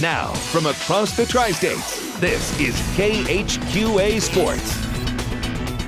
Now, from across the tri-states, this is KHQA Sports.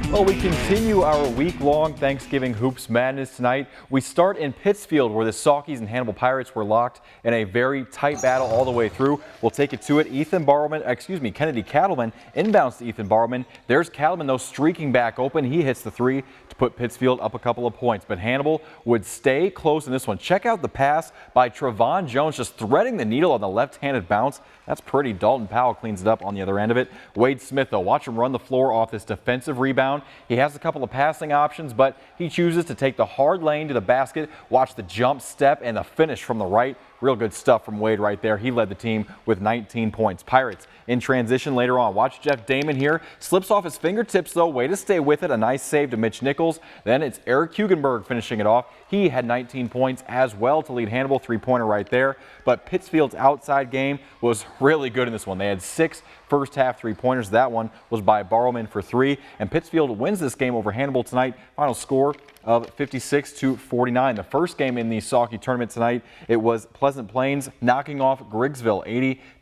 Well, we continue our week-long Thanksgiving Hoops Madness tonight. We start in Pittsfield, where the Saukeys and Hannibal Pirates were locked in a very tight battle all the way through. We'll take it to it. Kennedy Cattleman inbounds to Ethan Barrowman. There's Cattleman, though, streaking back open. He hits the three to put Pittsfield up a couple of points. But Hannibal would stay close in this one. Check out the pass by Trevon Jones, just threading the needle on the left-handed bounce. That's pretty. Dalton Powell cleans it up on the other end of it. Wade Smith, though, watch him run the floor off this defensive rebound. He has a couple of passing options, but he chooses to take the hard lane to the basket. Watch the jump step and the finish from the right. Real good stuff from Wade right there. He led the team with 19 points. Pirates in transition later on. Watch Jeff Damon here. Slips off his fingertips, though. Way to stay with it. A nice save to Mitch Nichols. Then it's Eric Hugenberg finishing it off. He had 19 points as well to lead Hannibal. Three-pointer right there. But Pittsfield's outside game was really good in this one. They had 6 first-half three-pointers. That one was by Barrowman for 3. And Pittsfield wins this game over Hannibal tonight. Final score of 56-49. The first game in the Sauke tournament tonight, it was Pleasant Plains knocking off Griggsville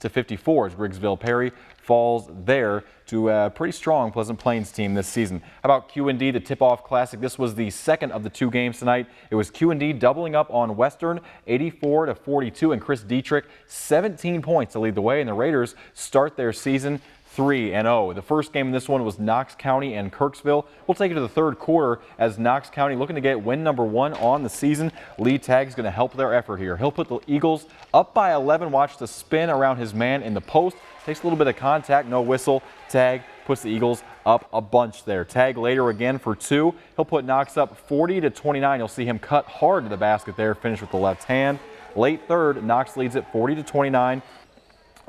80-54 as Griggsville Perry falls there to a pretty strong Pleasant Plains team this season. How about QND, the Tip-Off Classic? This was the second of the 2 games tonight. It was QND doubling up on Western 84-42, and Chris Dietrich 17 points to lead the way, and the Raiders start their season 3-0. The first game in this one was Knox County and Kirksville. We'll take it to the third quarter as Knox County looking to get win number 1 on the season. Lee Tagg's going to help their effort here. He'll put the Eagles up by 11. Watch the spin around his man in the post. Takes a little bit of contact, no whistle. Tagg puts the Eagles up a bunch there. Tagg later again for 2. He'll put Knox up 40-29. You'll see him cut hard to the basket there, finish with the left hand. Late third, Knox leads it 40-29.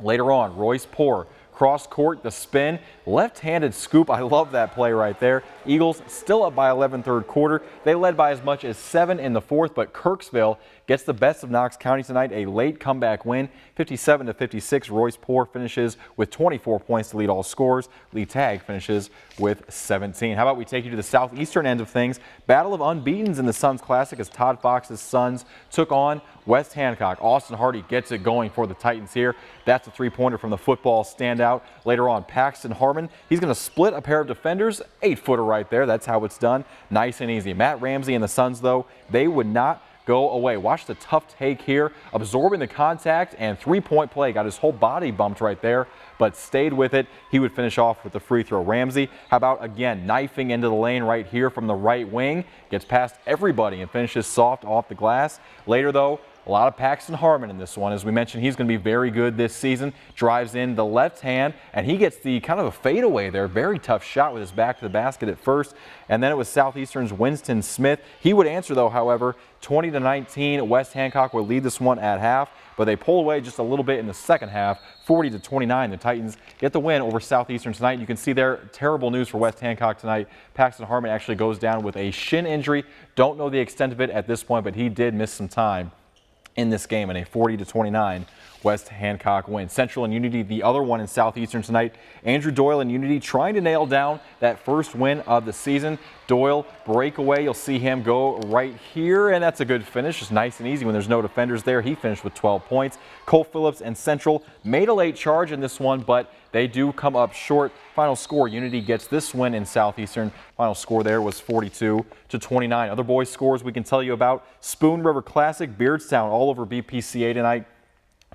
Later on, Royce Poor. Cross court, the spin, left-handed scoop. I love that play right there. Eagles still up by 11 third quarter. They led by as much as 7 in the fourth, but Kirksville gets the best of Knox County tonight. A late comeback win, 57-56. Royce Poor finishes with 24 points to lead all scorers. Lee Tagg finishes with 17. How about we take you to the southeastern end of things? Battle of unbeatens in the Suns Classic as Todd Fox's Suns took on West Hancock. Austin Hardy gets it going for the Titans here. That's a three-pointer from the football standout. Later on, Paxton Harmon, he's going to split a pair of defenders. 8-footer right there. That's how it's done. Nice and easy. Matt Ramsey and the Suns, though, they would not go away. Watch the tough take here, absorbing the contact, and three-point play. Got his whole body bumped right there, but stayed with it. He would finish off with the free throw. Ramsey, how about, again, knifing into the lane right here from the right wing. Gets past everybody and finishes soft off the glass. Later, though, a lot of Paxton Harmon in this one. As we mentioned, he's going to be very good this season. Drives in the left hand, and he gets the kind of a fadeaway there. Very tough shot with his back to the basket at first. And then it was Southeastern's Winston Smith. He would answer, though, however, 20-19. West Hancock would lead this one at half, but they pull away just a little bit in the second half. 40-29. The Titans get the win over Southeastern tonight. You can see there, terrible news for West Hancock tonight. Paxton Harmon actually goes down with a shin injury. Don't know the extent of it at this point, but he did miss some time in this game in a 40-29 West Hancock win. Central and Unity, the other one in Southeastern tonight. Andrew Doyle and Unity trying to nail down that first win of the season. Doyle breakaway, you'll see him go right here, and that's a good finish. Just nice and easy when there's no defenders there. He finished with 12 points. Cole Phillips and Central made a late charge in this one, but they do come up short. Final score, Unity gets this win in Southeastern. Final score there was 42-29. Other boys scores we can tell you about. Spoon River Classic, Beardstown all over BPCA tonight.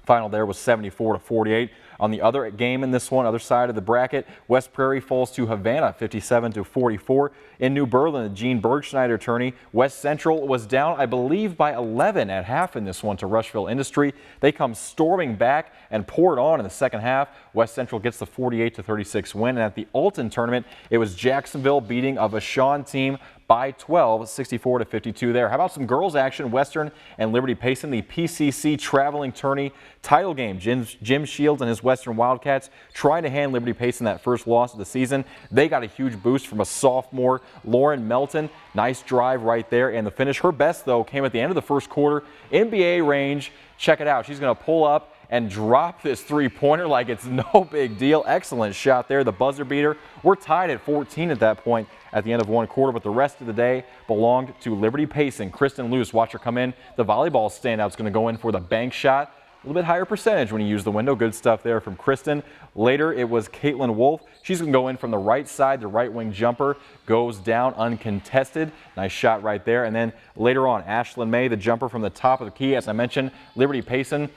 Final there was 74-48. On the other game in this one, other side of the bracket, West Prairie falls to Havana 57-44. In New Berlin, the Gene Bergschneider tourney, West Central was down, I believe, by 11 at half in this one to Rushville Industry. They come storming back and pour it on in the second half. West Central gets the 48-36 win. And at the Alton tournament, it was Jacksonville beating a Vashon team by 12, 64-52 there. How about some girls action? Western and Liberty Payson, the PCC traveling tourney title game. Jim Shields and his Western Wildcats trying to hand Liberty Payson that first loss of the season. They got a huge boost from a sophomore, Lauren Melton. Nice drive right there, and the finish. Her best, though, came at the end of the first quarter. NBA range. Check it out. She's going to pull up and drop this three-pointer like it's no big deal. Excellent shot there, the buzzer beater. We're tied at 14 at that point at the end of one quarter, but the rest of the day belonged to Liberty Payson. Kristen Luce, watch her come in. The volleyball standout's going to go in for the bank shot. little bit higher percentage when you use the window. Good stuff there from Kristen. Later, it was Caitlin Wolf. She's going to go in from the right side. The right wing jumper goes down uncontested. Nice shot right there. And then later on, Ashlyn May, the jumper from the top of the key. As I mentioned, Liberty Payson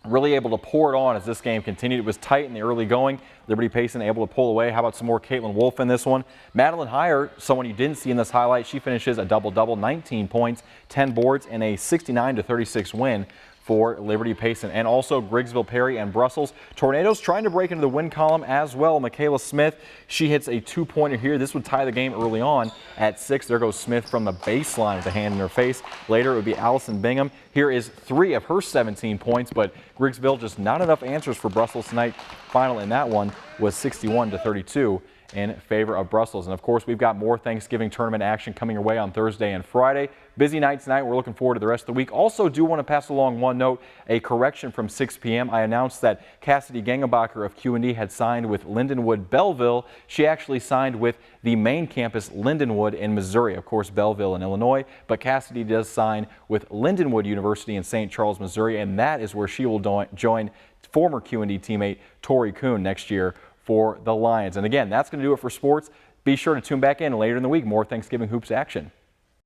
really able to pour it on as this game continued. It was tight in the early going. Liberty Payson able to pull away. How about some more Caitlin Wolf in this one? Madeline Heyer, someone you didn't see in this highlight, she finishes a double-double, 19 points, 10 boards, and a 69-36 win for Liberty Payson. And also Griggsville, Perry, and Brussels. Tornadoes trying to break into the win column as well. Michaela Smith, she hits a two-pointer here. This would tie the game early on at 6. There goes Smith from the baseline with a hand in her face. Later, it would be Allison Bingham. Here is 3 of her 17 points, but Griggsville just not enough answers for Brussels tonight. Final in that one was 61-32. In favor of Brussels. And of course, we've got more Thanksgiving tournament action coming your way on Thursday and Friday. Busy night tonight. We're looking forward to the rest of the week. Also, do want to pass along one note, a correction from 6 p.m. I announced that Cassidy Gangenbacher of QND had signed with Lindenwood Belleville. She actually signed with the main campus, Lindenwood, in Missouri. Of course, Belleville in Illinois, but Cassidy does sign with Lindenwood University in St. Charles, Missouri, and that is where she will join former QND teammate Tori Kuhn next year for the Lions. And again, that's going to do it for sports. Be sure to tune back in later in the week. More Thanksgiving Hoops action.